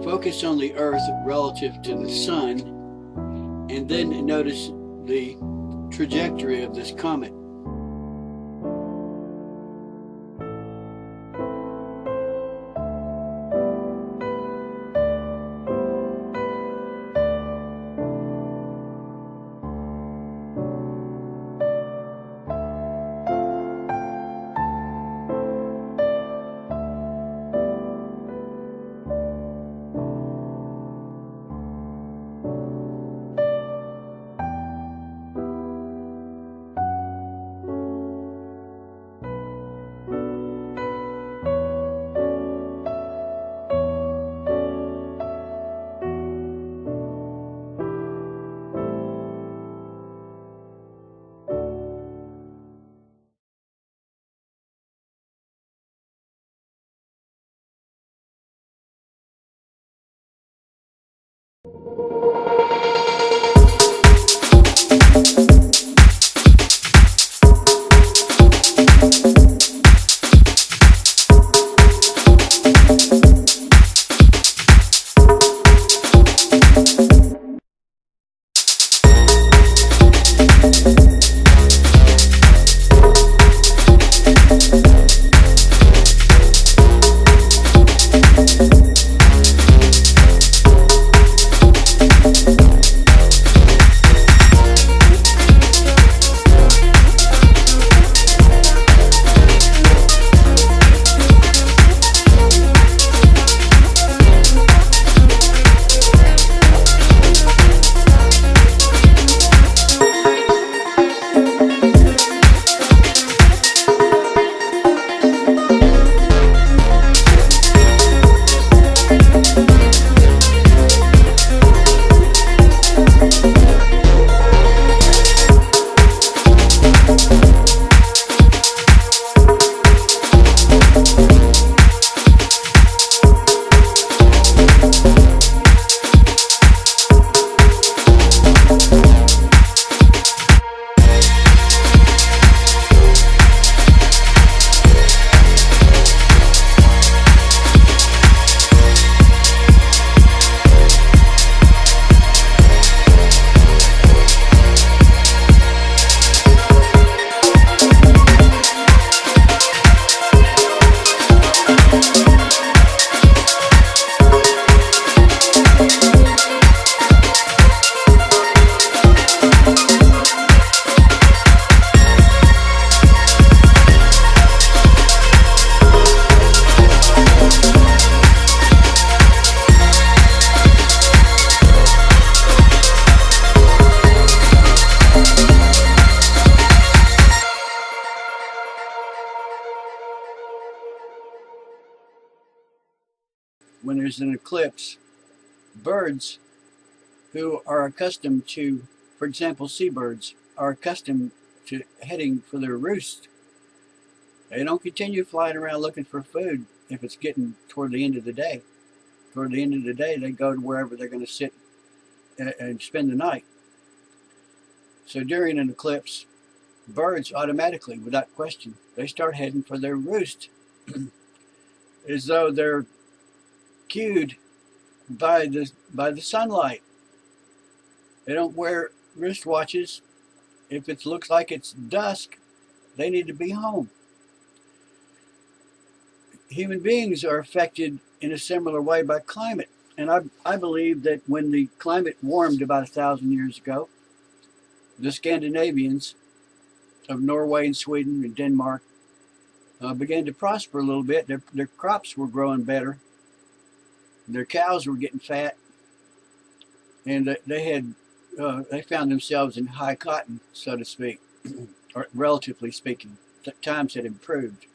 Focus on the Earth relative to the Sun, and then notice the trajectory of this comet. When there's an eclipse, birds who are accustomed to, for example, seabirds, are accustomed to heading for their roost They don't continue flying around looking for food if it's getting toward the end of the day. Toward the end of the day, they go to wherever they're going to sit and spend the night. So during an eclipse, birds automatically, without question, they start heading for their roost as though they're cued by the sunlight. They don't wear wristwatches. If it looks like it's dusk, they need to be home. Human beings are affected in a similar way by climate. And I believe that when the climate warmed about 1,000 years ago, the Scandinavians of Norway and Sweden and Denmark began to prosper a little bit. Their crops were growing better. Their cows were getting fat. And they found themselves in high cotton, so to speak, or relatively speaking. Times had improved.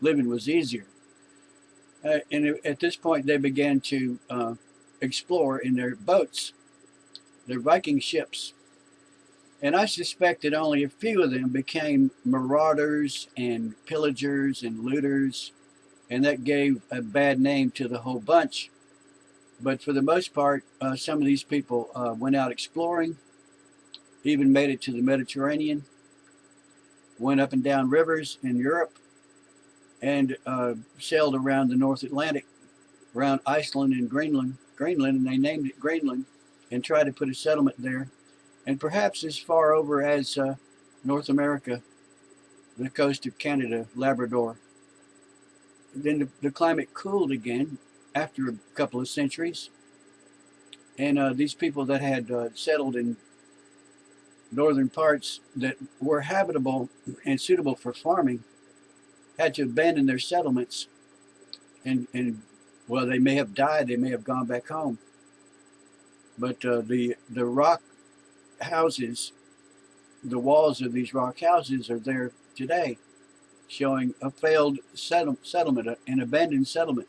Living was easier. And at this point, they began to explore in their boats, their Viking ships. And I suspect that only a few of them became marauders and pillagers and looters, and that gave a bad name to the whole bunch. But for the most part, some of these people went out exploring, even made it to the Mediterranean, went up and down rivers in Europe, and sailed around the North Atlantic, around Iceland and Greenland, and they named it Greenland, and tried to put a settlement there, and perhaps as far over as North America, the coast of Canada, Labrador. Then the climate cooled again after a couple of centuries, and these people that had settled in northern parts that were habitable and suitable for farming had to abandon their settlements, and well, they may have died, they may have gone back home, but the rock houses, the walls of these rock houses are there today, showing a failed settlement, an abandoned settlement.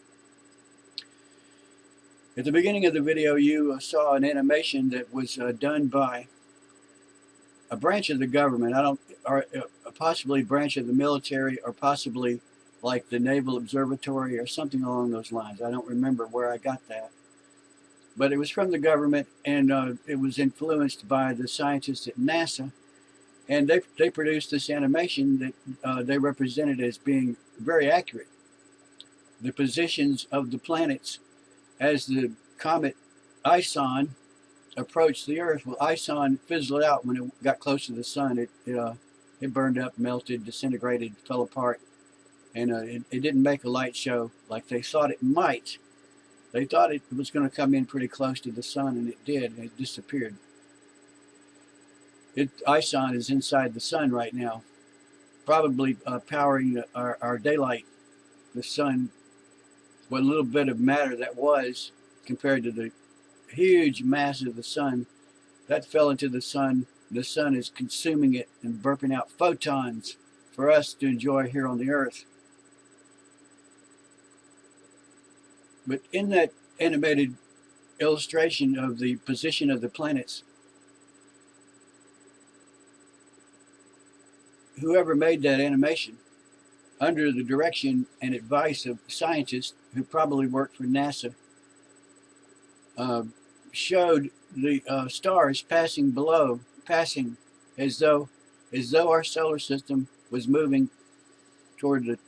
At the beginning of the video, you saw an animation that was done by a branch of the government, or possibly a branch of the military, or possibly like the Naval Observatory or something along those lines. I don't remember where I got that. But it was from the government, and it was influenced by the scientists at NASA. And they produced this animation that they represented as being very accurate. The positions of the planets as the comet Ison approached the Earth. Well, Ison fizzled out when it got close to the sun. It burned up, melted, disintegrated, fell apart, and it didn't make a light show like they thought it might. They thought it was going to come in pretty close to the sun, and it did, and it disappeared. Ison is inside the sun right now, probably powering our daylight. The sun, what little bit of matter that was compared to the huge mass of the sun, that fell into the sun. The sun is consuming it and burping out photons for us to enjoy here on the Earth. But in that animated illustration of the position of the planets, whoever made that animation, under the direction and advice of scientists who probably worked for NASA, showed the stars passing as though our solar system was moving toward the.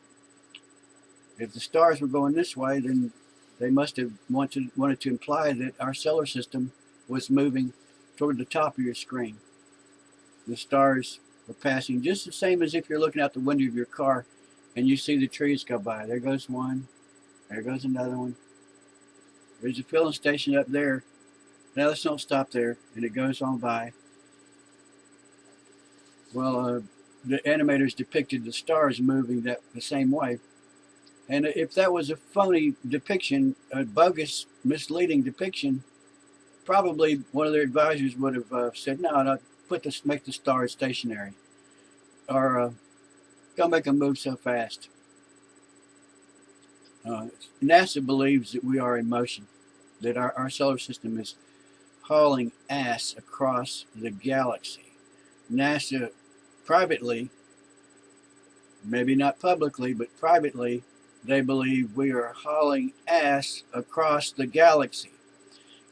If the stars were going this way, then they must have wanted to imply that our solar system was moving toward the top of your screen. The stars were passing just the same as if you're looking out the window of your car and you see the trees go by. There goes one. There goes another one. There's a filling station up there. Now let's don't stop there. And it goes on by. Well, the animators depicted the stars moving the same way. And if that was a phony depiction, a bogus, misleading depiction, probably one of their advisors would have said, no, make the stars stationary, or don't make them move so fast. NASA believes that we are in motion, that our solar system is hauling ass across the galaxy. NASA privately maybe not publicly, but privately, they believe we are hauling ass across the galaxy.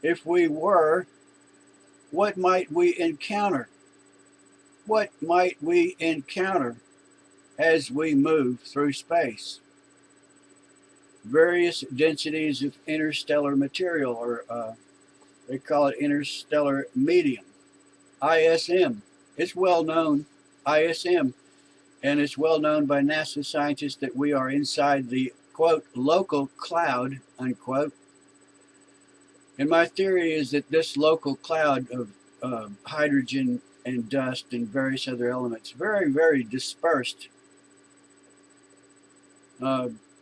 If we were, what might we encounter? What might we encounter as we move through space? Various densities of interstellar material, or they call it interstellar medium, ISM. It's well known, ISM, and it's well known by NASA scientists that we are inside the, quote, local cloud, unquote. And my theory is that this local cloud of hydrogen and dust and various other elements, very, very dispersed,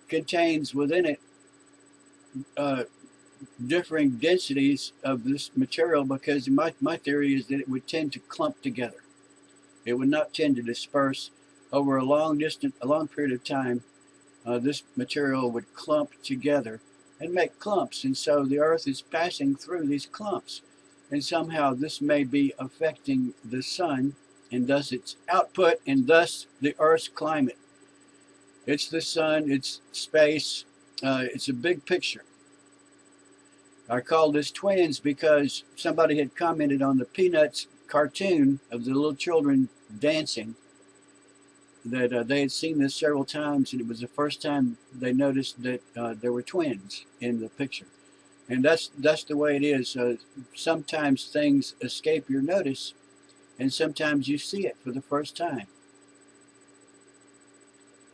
contains within it differing densities of this material, because my theory is that it would tend to clump together. It would not tend to disperse over a long period of time. This material would clump together and make clumps, and so the Earth is passing through these clumps, and somehow this may be affecting the sun and thus its output and thus the Earth's climate. It's the sun, it's space, it's a big picture. I call this twins because somebody had commented on the Peanuts cartoon of the little children dancing, that they had seen this several times, and it was the first time they noticed that there were twins in the picture. And that's the way it is. Sometimes things escape your notice, and sometimes you see it for the first time.